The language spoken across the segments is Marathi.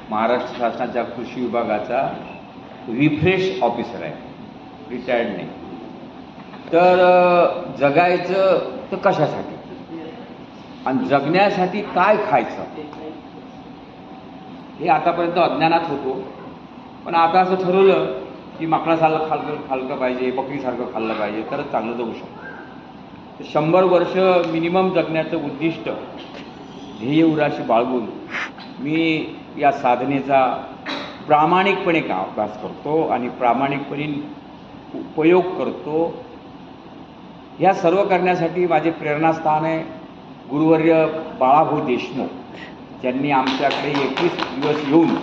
महाराष्ट्र शासनाच्या कृषी विभागाचा रिफ्रेश ऑफिसर आहे, रिटायर्ड नाही. तर जगायचं तर कशासाठी आणि जगण्यासाठी काय खायचं हे आतापर्यंत अज्ञानात होतो. पण आता असं ठरवलं की माकडासारखं खाल्लं पाहिजे, बकरीसारखं खाल्लं पाहिजे, तरच चांगलं जगू शकतो. 100 वर्ष मिनिमम जगण्याचं उद्दिष्ट ध्येय उराशी बाळगून मी या साधनेचा प्रामाणिकपणे अभ्यास करतो आणि प्रामाणिकपणे उपयोग करतो. ह्या सर्व करण्यासाठी माझे प्रेरणास्थान आहे गुरुवर्य बाळाभाऊ देशमुख, ज्यांनी आमच्याकडे 21 दिवस येऊन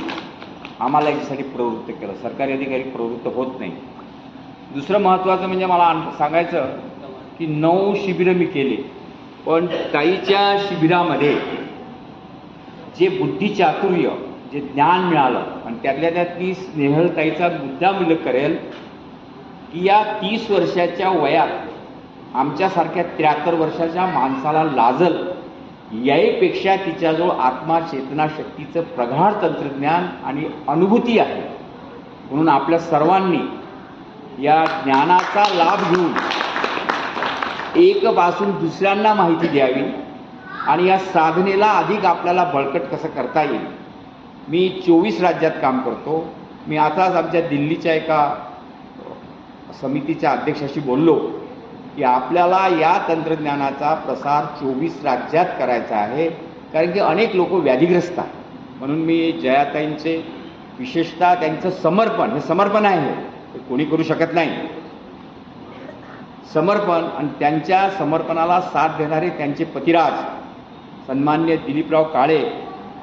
आम्हाला याच्यासाठी प्रवृत्त केलं. सरकारी अधिकारी प्रवृत्त होत नाही. दुसरं महत्त्वाचं म्हणजे मला सांगायचं की 9 शिबिरं मी केली, पण ताईच्या शिबिरामध्ये जे बुद्धिचातुर्य, जे ज्ञान मिळालं आणि त्यातल्या त्यात मी स्नेहलताईचा मुद्दाम उल्लेख करेल की या 30 वर्षाच्या वयात आमच्यासारख्या 73 वर्षाच्या माणसाला लाजल याहीपेक्षा तिच्याजवळ आत्मा चेतना शक्तीचं प्रगाढ तंत्रज्ञान आणि अनुभूती आहे. म्हणून आपल्या सर्वांनी या ज्ञानाचा लाभ घेऊन एकपासून दुसऱ्यांना माहिती द्यावी आणि या साधनेला अधिक आपल्याला बळकट कसं करता येईल. मी 24 राज्यात काम करतो. मी आताच आमच्या दिल्लीच्या एका समितीच्या अध्यक्षाशी बोललो की आपल्याला या तंत्रज्ञानाचा प्रसार 24 राज्यात करायचा आहे, कारण की अनेक लोक व्याधीग्रस्त आहेत. म्हणून मी जयाताईंचे विशेषतः त्यांचं समर्पण, हे समर्पण आहे, हे कोणी करू शकत नाही. समर्पण आणि त्यांच्या समर्पणाला साथ देणारे त्यांचे पतिराज सन्मान्य दिलीपराव काळे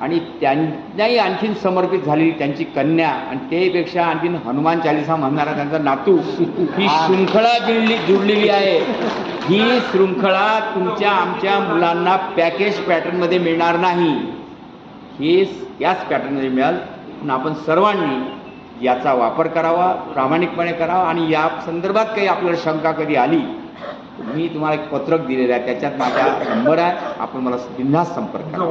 आणि त्यांनाही आणखीन समर्पित झालेली त्यांची कन्या आणि त्यापेक्षा आणखीन हनुमान चालिसा म्हणणारा त्यांचा नातू, ही शृंखला जुळलेली आहे. ही शृंखला तुमच्या आमच्या मुलांना पॅकेज पॅटर्नमध्ये मिळणार नाही, हे याच पॅटर्नमध्ये मिळाल. पण आपण सर्वांनी याचा वापर करावा, प्रामाणिकपणे करावा. आणि या संदर्भात काही आपल्याला शंका कधी आली, मी तुम्हाला एक पत्रक दिलेलं आहे, त्याच्यात माझा नंबर आहे, आपण मला बिनधास्त संपर्क करा.